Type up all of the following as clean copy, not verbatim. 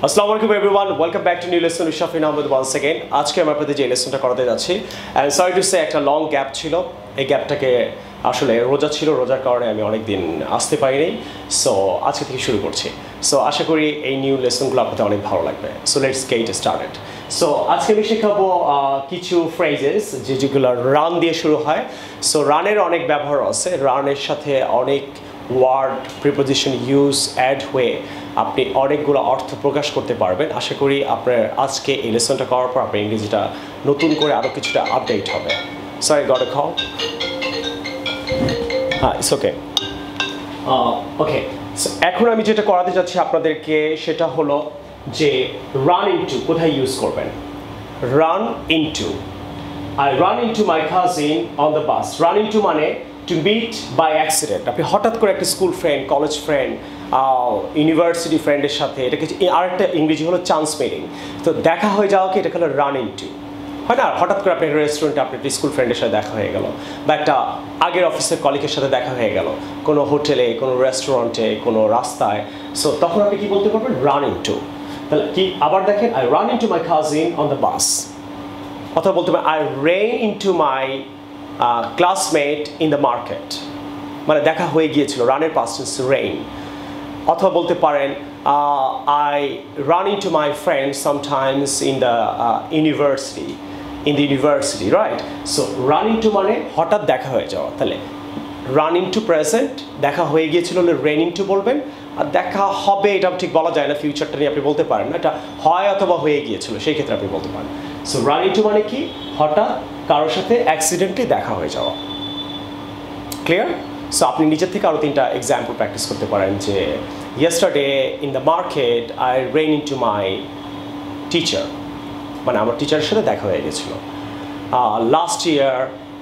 আসসালামু আলাইকুম everyone, welcome back to new lesson with Shafin Ahmed once again. আজকে আমি আপনাদের যে লেসনটা করাতে যাচ্ছি, অ্যান্ড সরি টু সে একটা লং গ্যাপ ছিল। এই গ্যাপটাকে আসলে রোজা ছিল, রোজার কারণে আমি অনেক দিন আসতে পারিনি। সো আজকে থেকে শুরু করছি। সো আশা করি এই নিউ লেসনগুলো আপনাদের অনেক ভালো লাগবে। So let's get started. So আজকে আমি শেখাবো কিছু ফ্রেজেস যেগুলো রান দিয়ে শুরু হয়। সো রানের অনেক ব্যবহার আছে, রানের সাথে অনেক ওয়ার্ড প্রিপোজিশন ইউজ অ্যাড হয়ে আপনি অনেকগুলো অর্থ প্রকাশ করতে পারবেন। আশা করি আপনার আজকে এই লেসনটা করার পর আপনার ইংরেজিটা নতুন করে আরও কিছুটা আপডেট হবে। Sorry got a call. হ্যাঁ, ইটস ওকে। ওকে, এখন আমি যেটা করাতে যাচ্ছি আপনাদেরকে সেটা হলো যে রান ইনটু কোথায় ইউজ করবেন। Run into, I run into my cousin on the bus. Run into মানে টু মিট বাই অ্যাক্সিডেন্ট। আপনি হঠাৎ করে একটা school friend, college friend, university ফ্রেন্ডের সাথে, এটাকে আরেকটা ইংরেজি হলো চান্স মিটিং। তো দেখা হয়ে যাওয়াকে এটা হলো রান ইনটু, হয় না? হঠাৎ করে আপনি রেস্টুরেন্টে আপনার স্কুল ফ্রেন্ডের সাথে দেখা হয়ে গেল, বা একটা আগের অফিসের কলিগের সাথে দেখা হয়ে গেল কোনো হোটেলে, কোনো রেস্টুরেন্টে, কোনো রাস্তায়। সো তখন আপনি কি বলতে পারবেন? Run into. তাহলে কি আবার দেখেন, I run into my cousin on the bus. অথবা বলতে পারেন I ran into my classmate in the market, মানে দেখা হয়ে গিয়েছিল, রানের পাস্ট টেন্স রেইন। অথবা বলতে পারেন I run into my friend sometimes in the university, right? So run into মানে হঠাৎ দেখা হয়ে যাওয়া। তাহলে রান ইনটু প্রেজেন্ট, দেখা হয়ে গিয়েছিল হলে রেন ইনটু বলবেন। আর দেখা হবে এটা ঠিক বলা যায় না, ফিউচারটা নিয়ে আপনি বলতে পারেন না, এটা হয় অথবা হয়ে গিয়েছিল, সেই ক্ষেত্রে আপনি বলতে পারেন। সো রান ইনটু মানে কি? হঠাৎ কারোর সাথে অ্যাক্সিডেন্টলি দেখা হয়ে যাওয়া। ক্লিয়ার? সো আপনি নিজের থেকে আরও 3টা এক্সাম্পল প্র্যাকটিস করতে পারেন যে yesterday in the market I ran into my teacher, মানে আমার টিচারের সাথে দেখা হয়ে গেছিল। Last year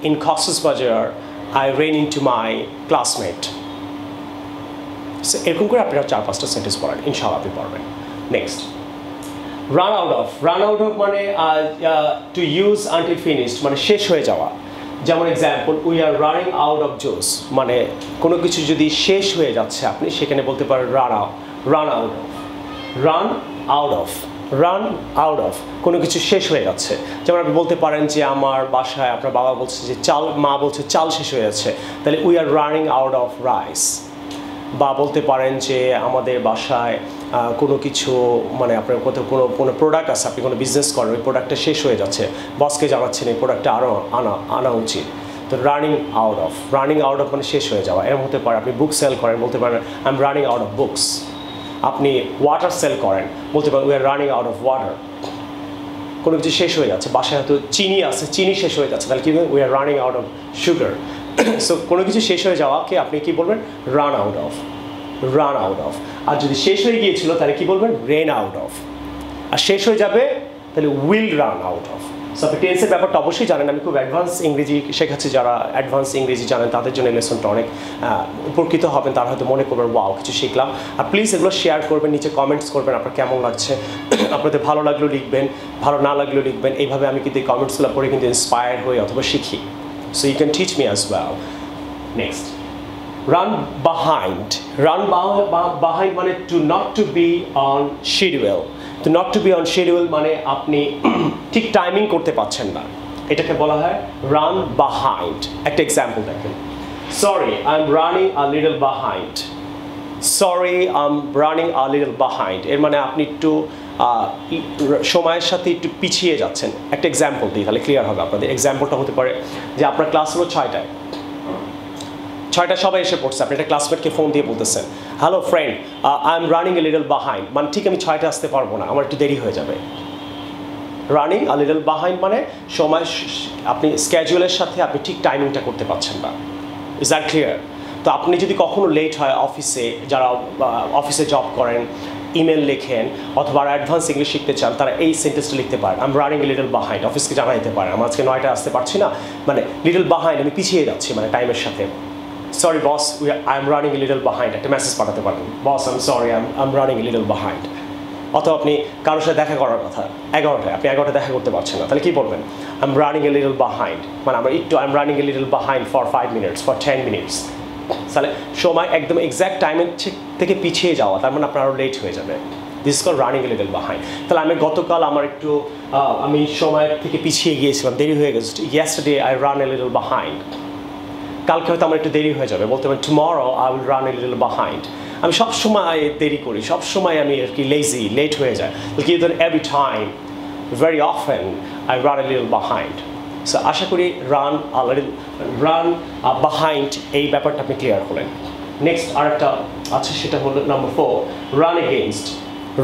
in Cox's Bazar I ran into my classmate. So এরকম করে আপনারা 4-5টা সেন্টেন্স পড়েন, ইনশাআল্লাহ আপনি পারবেন। Next, run out of. Run out of মানে টু ইউজ আনটিল ফিনিশড, মানে শেষ হয়ে যাওয়া। যেমন example, we are running out of juice, মানে কোনো কিছু যদি শেষ হয়ে যাচ্ছে আপনি সেখানে বলতে পারেন run out of. Run out of, run out of, কোনো কিছু শেষ হয়ে যাচ্ছে। যেমন আপনি বলতে পারেন যে আমার বাসায় আপনার বাবা বলছে যে চাল, মা বলছে চাল শেষ হয়ে যাচ্ছে, তাহলে we are running out of rice. বা বলতে পারেন যে আমাদের বাসায় কোনো কিছু, মানে আপনার কোথাও কোনো প্রোডাক্ট আছে, আপনি কোনো বিজনেস করেন, ওই প্রোডাক্টটা শেষ হয়ে যাচ্ছে, বসকে জানাচ্ছেন এই প্রোডাক্টটা আরও আনা উচিত। তো রানিং আউট অফ মানে শেষ হয়ে যাওয়া। এরকম হতে পারে আপনি বুক সেল করেন, বলতে পারেন I am running out of books. আপনি ওয়াটার সেল করেন, বলতে পারেন we are running out of water. কোনো কিছু শেষ হয়ে যাচ্ছে, বাসায় হয়তো চিনি আছে, চিনি শেষ হয়ে যাচ্ছে, তাহলে কি we are running out of sugar. So কোনো কিছু শেষ হয়ে যাওয়াকে আপনি কি বলবেন? Run out of. আর যদি শেষ হয়ে গিয়েছিল তাহলে কি বলবেন? Rain out of. আর শেষ হয়ে যাবে তাহলে will run out of. So আপনি টেন্সের ব্যাপারটা অবশ্যই জানেন, আমি খুব অ্যাডভান্স ইংরেজি শেখাচ্ছি। যারা অ্যাডভান্স ইংরেজি জানেন তাদের জন্য এই লেসনটা অনেক উপকৃত হবেন, তারা হয়তো মনে করবেন ওয়াও কিছু শিখলাম। আর প্লিজ এগুলো শেয়ার করবেন, নিচে কমেন্টস করবেন আপনার কেমন লাগছে। আপনাদের ভালো লাগলেও লিখবেন, ভালো না লাগলেও লিখবেন। এইভাবে আমি কিন্তু এই কমেন্টসগুলো পড়ে কিন্তু ইন্সপায়ার হই অথবা শিখি। So you can teach me as well. Next, run behind মানে to not to be on schedule মানে আপনি ঠিক টাইমিং করতে পারছেন না, এটাকে বলা হয় run behind। একটা এক্সাম্পল দেখেন, sorry I'm running a little behind। এর মানে আপনি একটু সময়ের সাথে একটু পিছিয়ে যাচ্ছেন। একটা এক্সাম্পল দিই তাহলে ক্লিয়ার হবে আপনাদের। এক্সাম্পলটা হতে পারে যে আপনার ক্লাস হলো 6টায়, সবাই এসে পড়ছে, আপনি একটা ক্লাসমেটকে ফোন দিয়ে বলতেছেন hello friend I am running a little behind, মানে ঠিক আমি 6টায় আসতে পারবো না, আমার একটু দেরি হয়ে যাবে। রানিং আ লিটল বিহাইন্ড মানে সময়, আপনি স্কেজুলের সাথে আপনি ঠিক টাইমিংটা করতে পারছেন না। Is that clear? তো আপনি যদি কখনো লেট হয় অফিসে, যারা অফিসে জব করেন, ইমেল লেখেন অথবা অ্যাডভান্স ইংলিশ শিখতে চান, তারা এই সেন্টেন্সটা লিখতে পারেন, I am running a little behind. অফিসকে জানা দিতে পারেন আমার আজকে 9টায় আসতে পারছি না, মানে লিটল বিহাইন্ড, আমি পিছিয়ে যাচ্ছি মানে টাইমের সাথে। Sorry boss I am running a little behind, একটা মেসেজ পাঠাতে পারেন, boss I am sorry I am running a little behind. অথবা আপনি কারোর সাথে দেখা করার কথা 11টায়, আপনি 11টায় দেখা করতে পারছেন না, তাহলে কি বলবেন? I am running a little behind, মানে আমরা একটু I am running a little behind for 5 minutes, for 10 minutes। তাহলে সময় একদম এক্স্যাক্ট টাইমের থেকে পিছিয়ে যাওয়া, তার মানে আপনার আরও লেট হয়ে যাবে। This is call running a little behind. তাহলে আমি গতকাল আমার একটু আমি সময় থেকে পিছিয়ে গিয়েছিলাম, দেরি হয়ে গেছে। Yesterday I run A little behind. কালকে হয়তো আমার একটু দেরি হয়ে যাবে, বলতে পারেন tomorrow I will run A little behind. আমি সবসময় দেরি করি, সবসময় আমি আর কি লেজি, লেট হয়ে যায়। Every time, very often I run a little behind. So আশা করি run behind এই ব্যাপারটা আপনি ক্লিয়ার হলেন। নেক্সট আরেকটা আছে, সেটা হলো number 4, run against.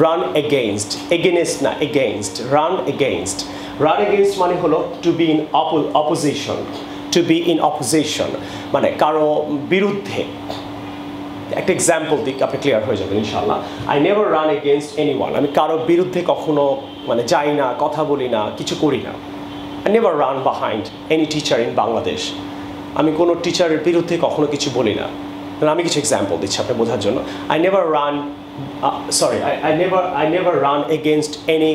Run against, against না against, run against. Run against মানে হলো to be in opposition, to be in opposition মানে কারো বিরুদ্ধে। একটা এক্সাম্পল দিক, আপনি ক্লিয়ার হয়ে যাবেন ইনশাআল্লাহ। I never run against anyone, আমি কারো বিরুদ্ধে কখনো মানে যাই না, কথা বলি না, কিছু করি না। I never run behind any teacher in Bangladesh, আমি কোনো টিচারের বিরুদ্ধে কখনো কিছু বলি না। আমি কিছু এক্সাম্পল দিচ্ছি আপনি বোঝার জন্য। I never run I never run against any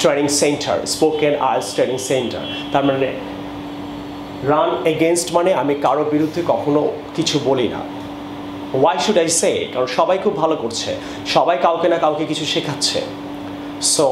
training center, spoken IELTS training center। তার মানে রান এগেনস্ট মানে আমি কারো বিরুদ্ধে কখনো কিছু বলি না। Why should I say? কারণ সবাই খুব ভালো করছে, সবাই কাউকে না কাউকে কিছু শেখাচ্ছে। সো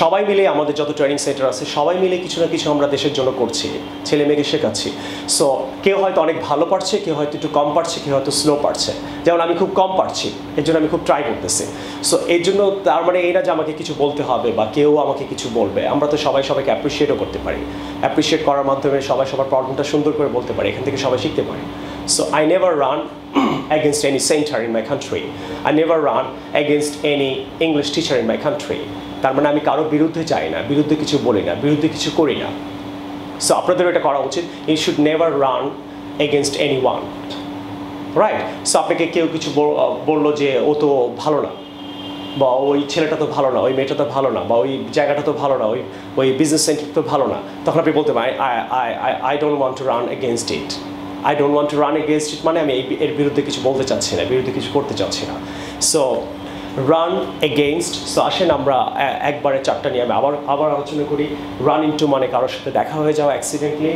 সবাই মিলে আমাদের যত ট্রেনিং সেন্টার আছে, সবাই মিলে কিছু না কিছু আমরা দেশের জন্য করছি, ছেলে মেয়েকে শেখাচ্ছি। সো কেউ হয়তো অনেক ভালো পারছে, কেউ হয়তো একটু কম পারছে, কেউ হয়তো স্লো পারছে। যেমন আমি খুব কম পারছি, এর জন্য আমি খুব ট্রাই করতেছি। সো এর জন্য তার মানে এই না যে আমাকে কিছু বলতে হবে বা কেউ আমাকে কিছু বলবে। আমরা তো সবাই সবাইকে অ্যাপ্রিসিয়েটও করতে পারি, অ্যাপ্রিসিয়েট করার মাধ্যমে সবাই সবার প্রবলেমটা সুন্দর করে বলতে পারি, এখান থেকে সবাই শিখতে পারি। So I never run against any center in my country. I never run against any English teacher in my country. তার মানে আমি কারো বিরুদ্ধে যাই না, বিরুদ্ধে কিছু বলি না, বিরুদ্ধে কিছু করি না। সো আপনাদের এটা করা উচিত। You should never run against anyone. Right? So আপনাকে কেউ কিছু বললো যে ও তো ভালো না, বা ওই ছেলেটা তো ভালো না, ওই মেয়েটা তো ভালো না, বা ওই জায়গাটা তো ভালো না, ওই বিজনেস সেন্টার তো ভালো না, তখন আপনি বলতে পারেন I don't want to run against it. I don't want to run against it মানে আমি এর বিরুদ্ধে কিছু বলতে চাচ্ছি না, বিরুদ্ধে কিছু করতে চাচ্ছি না। So run against. সো আসেন আমরা একবারে চারটা নিয়ে আমি আবার আলোচনা করি। রান ইনটু মানে কারোর সাথে দেখা হয়ে যাওয়া অ্যাক্সিডেন্টলি।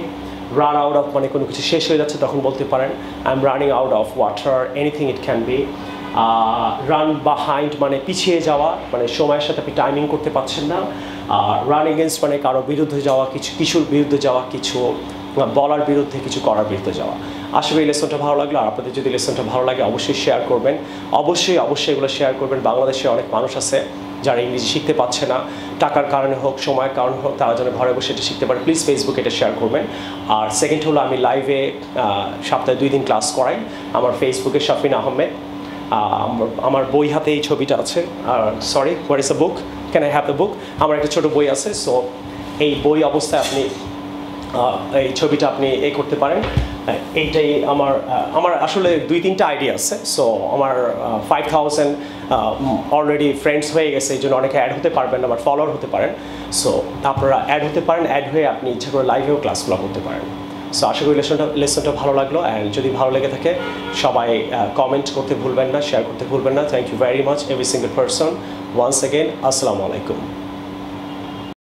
রান আউট অফ মানে কোনো কিছু শেষ হয়ে যাচ্ছে, তখন বলতে পারেন I am running out of water, anything it can be. Run behind মানে পিছিয়ে যাওয়া, মানে সময়ের সাথে আপনি টাইমিং করতে পারছেন না। রান এগেইনস্ট মানে কারো বিরুদ্ধে যাওয়া, কিছুর বিরুদ্ধে যাওয়া, কিছু বলার বিরুদ্ধে, কিছু করার বিরুদ্ধে যাওয়া। আশা করি লেসনটা ভালো লাগলো। আর আপনাদের যদি লেসনটা ভালো লাগে অবশ্যই শেয়ার করবেন, অবশ্যই এগুলো শেয়ার করবেন। বাংলাদেশে অনেক মানুষ আছে যারা ইংরেজি শিখতে পারছে না, টাকার কারণে হোক, সময়ের কারণে হোক, তারা যেন ঘরে বসে এটা শিখতে পারে। প্লিজ ফেসবুকে এটা শেয়ার করবেন। আর সেকেন্ড হলো আমি লাইভে সপ্তাহে 2 দিন ক্লাস করাই আমার ফেসবুকে, শাফিন আহমেদ। আমার বই হাতে এই ছবিটা আছে। Sorry, what is the book? Can I have the book? আমার একটা ছোটো বই আছে। সো এই বই অবস্থায় আপনি এই ছবিটা আপনি করতে পারেন। এইটাই আমার আসলে 2-3টা আইডিয়া আছে। সো আমার 5000 অলরেডি ফ্রেন্ডস হয়ে গেছে, এই জন্য অনেকে অ্যাড হতে পারবেন না, বাট ফলোয়ার হতে পারেন। সো আপনারা অ্যাড হতে পারেন, অ্যাড হয়ে আপনি ইচ্ছা করে লাইভেও ক্লাসগুলো করতে পারেন। সো আশা করি লেসনটা ভালো লাগলো। অ্যান্ড যদি ভালো লেগে থাকে সবাই কমেন্ট করতে ভুলবেন না, শেয়ার করতে ভুলবেন না। Thank you very much every single person. Once again আসসালামু আলাইকুম।